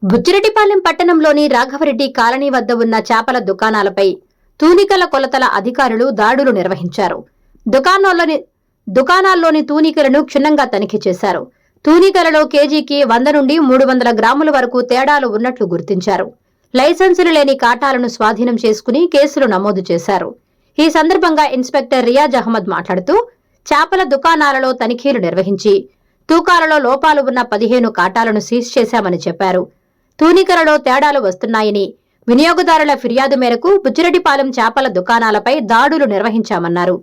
బుచ్చిరెడ్డిపాలెం పట్టణంలోని రాఘవరెడ్డి కాలనీ వద్ద ఉన్న చేపల దుకాణాలపై తూనికల కొలతల అధికారులు దాడులు నిర్వహించారు. దుకాణాల్లోని తూనికలను క్షుణ్ణంగా తనిఖీ చేశారు. తూనికలలో కేజీకి 100 నుండి 300 గ్రాముల వరకు తేడాలు ఉన్నట్లు గుర్తించారు. లైసెన్సులు లేని కాటాలను స్వాధీనం చేసుకుని కేసులు నమోదు చేశారు. ఈ సందర్భంగా ఇన్స్పెక్టర్ రియాజ్ అహ్మద్ మాట్లాడుతూ చేపల దుకాణాలలో తనిఖీలు నిర్వహించి తూకాలలో లోపాలు ఉన్న 15 కాటాలను సీజ్ చేశామని చెప్పారు. తూనికలలో తేడాలు వస్తున్నాయని వినియోగదారుల ఫిర్యాదు మేరకు బుచ్చిరెడ్డిపాలెం చేపల దుకాణాలపై దాడులు నిర్వహించామన్నారు.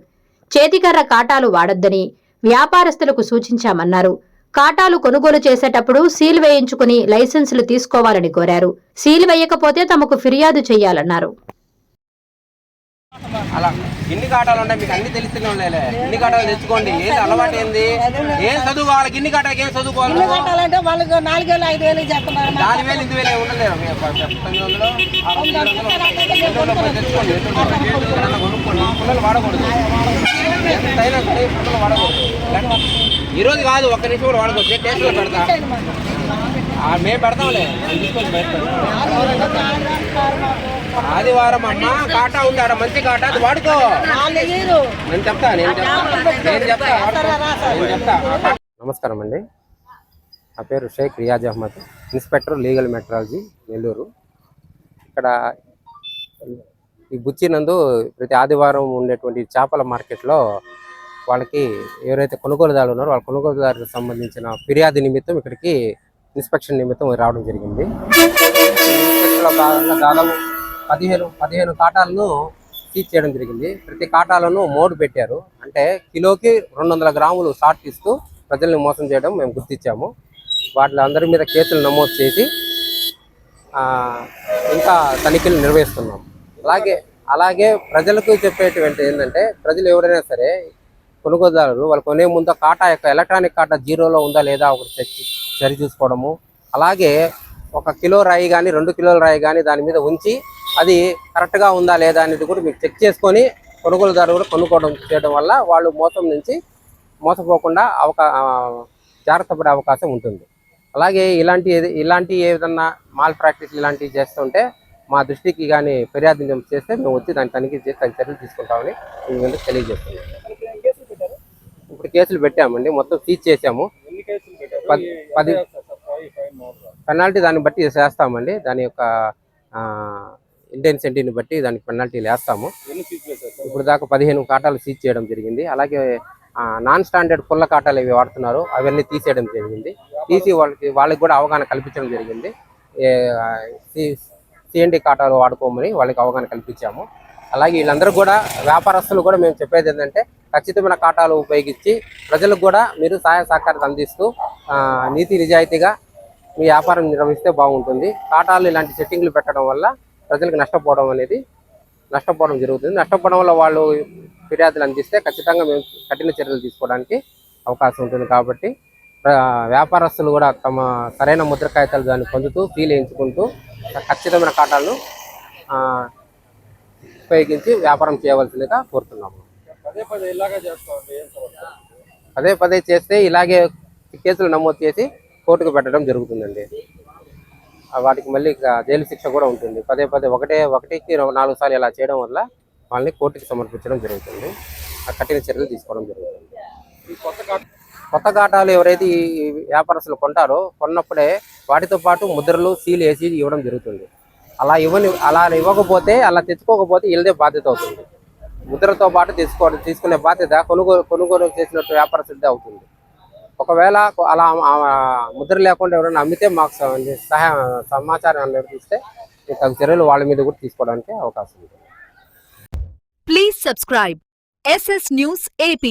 చేతికర్ర కాటాలు వాడొద్దని వ్యాపారస్తులకు సూచించామన్నారు. కాటాలు కొనుగోలు చేసేటప్పుడు సీల్ వేయించుకుని లైసెన్సులు తీసుకోవాలని కోరారు. సీల్ వేయకపోతే తమకు ఫిర్యాదు చేయాలన్నారు. అలా ఎన్ని కాటాలు ఉంటాయి మీకు అన్ని తెలిసిన వాళ్ళే. ఎన్ని కాటాలు తెచ్చుకోండి. ఏది అలవాటు ఏంది? ఏం చదువు వాళ్ళకి ఇన్ని కాటాలకి ఏం చదువుకోవాలి? 4,000 5,000 చెప్తున్నారు. 4,000 5,000 ఉండలేరు. 900 తెచ్చుకోండి. కొనుక్కోండి. పిల్లలు వాడకూడదు. ఎంతైనా సరే పిల్లలు వాడకూడదు. ఈరోజు కాదు, ఒక్క నిమిషం కూడా వాడకూడదు. టేస్ట్లో పెడతా, మేము పెడతాంలే. తీసుకొని బయట ఆదివారం అమ్మ కాటా ఉంది, ఆడ మంచి కాటా, అది వాడుకో. నేను చెప్తా. నమస్కారం అండి, నా పేరు Shaikh Riyaz Ahmed, inspector legal metrology, Nellore. ఇక్కడ ఈ బుచ్చి నందు ప్రతి ఆదివారం ఉండేటువంటి చేపల మార్కెట్లో వాళ్ళకి ఎవరైతే కొనుగోలుదారులు ఉన్నారో వాళ్ళ కొనుగోలుదారులకు సంబంధించిన ఫిర్యాదు నిమిత్తం ఇక్కడికి ఇన్స్పెక్షన్ నిమిత్తం రావడం జరిగింది. ఇన్స్పెక్షన్లో భాగంగా దాదాపు 15 కాటాలను సీజ్ చేయడం జరిగింది. ప్రతి కాటాలను మోడు పెట్టారు. అంటే కిలోకి 200 గ్రాములు షార్ట్ ఇస్తూ ప్రజల్ని మోసం చేయడం మేము గుర్తించాము. వాటి అందరి మీద కేసులు నమోదు చేసి ఇంకా తనిఖీలు నిర్వహిస్తున్నాం. అలాగే ప్రజలకు చెప్పేటువంటి ఏంటంటే, ప్రజలు ఎవరైనా సరే కొనుగోలుదారులు వాళ్ళు కొనే ముందు కాటా యొక్క ఎలక్ట్రానిక్ కాటా జీరోలో ఉందా లేదా ఒకటి సరి చూసుకోవడము. అలాగే 1 కిలో రాయి కానీ 2 కిలోల రాయి కానీ దాని మీద ఉంచి అది కరెక్ట్గా ఉందా లేదా అనేది కూడా మీకు చెక్ చేసుకొని కొనుగోలుదారు కూడా కొనుక్కోవడం చేయడం వల్ల వాళ్ళు మోసం నుంచి మోసపోకుండా జాగ్రత్త పడే అవకాశం ఉంటుంది. అలాగే ఇలాంటి ఏదన్నా మాల్ ప్రాక్టీస్ ఇలాంటివి చేస్తుంటే మా దృష్టికి కానీ ఫిర్యాదు చేస్తే మేము వచ్చి దాన్ని తనిఖీ చేసి దాని చర్యలు తీసుకుంటామని మేము తెలియజేస్తున్నాం. ఇప్పుడు కేసులు పెట్టామండి, మొత్తం సీజ్ చేసాము. 10 పెనాల్టీ దాన్ని బట్టి చేస్తామండి. దాని యొక్క ఇంటెన్సిటీని బట్టి దానికి పెనాల్టీలు వేస్తాము. ఇప్పుడు దాకా 15 కాటాలు సీజ్ చేయడం జరిగింది. అలాగే నాన్ స్టాండర్డ్ పుల్ల కాటాలు ఇవి వాడుతున్నారు, అవన్నీ తీసేయడం జరిగింది. తీసి వాళ్ళకి కూడా అవగాహన కల్పించడం జరిగింది. సిఎన్డి కాటాలు వాడుకోమని వాళ్ళకి అవగాహన కల్పించాము. అలాగే వీళ్ళందరూ కూడా వ్యాపారస్తులు కూడా మేము చెప్పేది ఏంటంటే, ఖచ్చితమైన కాటాలు ఉపయోగించి ప్రజలకు కూడా మీరు సహాయ సహకారాలు అందిస్తూ నీతి నిజాయితీగా మీ వ్యాపారం నిర్వహిస్తే బాగుంటుంది. కాటాలు ఇలాంటి సెట్టింగ్లు పెట్టడం వల్ల ప్రజలకు నష్టపోవడం జరుగుతుంది. నష్టపోవడం వల్ల వాళ్ళు ఫిర్యాదులు అందిస్తే ఖచ్చితంగా మేము కఠిన చర్యలు తీసుకోవడానికి అవకాశం ఉంటుంది. కాబట్టి వ్యాపారస్తులు కూడా తమ సరైన ముద్ర కాగితాలు దాన్ని పొందుతూ సీల్ వేయించుకుంటూ ఖచ్చితమైన కాటాలను ఉపయోగించి వ్యాపారం చేయవలసిందిగా కోరుతున్నాము. పదే చేస్తే ఇలాగే కేసులు నమోదు చేసి కోర్టుకు పెట్టడం జరుగుతుందండి. వాటికి మళ్ళీ జైలు శిక్ష కూడా ఉంటుంది. ఒకటికి 4 సార్లు ఇలా చేయడం వల్ల వాళ్ళని కోర్టుకి సమర్పించడం జరుగుతుంది. కఠిన చర్యలు తీసుకోవడం జరుగుతుంది. కొత్త కాటాలు ఎవరైతే ఈ వ్యాపారస్తులు కొంటారో కొన్నప్పుడే వాటితో పాటు ముద్రలు సీల్ వేసి ఇవ్వడం జరుగుతుంది. అలా ఇవ్వకపోతే, అలా తెచ్చుకోకపోతే వీళ్ళదే బాధ్యత అవుతుంది. ముద్రతో పాటు తీసుకునే బాధ్యత కొనుగోలు చేసినట్టు వ్యాపారస్తుడే అవుతుంది. ఒకవేళ అలా ముద్ర లేకుండా ఎవరైనా అమ్మితే మాకు సమాచారం ఇస్తే తగు చర్యలు వాళ్ళ మీద కూడా తీసుకోవడానికి అవకాశం ఉంది. Please subscribe SS News AP.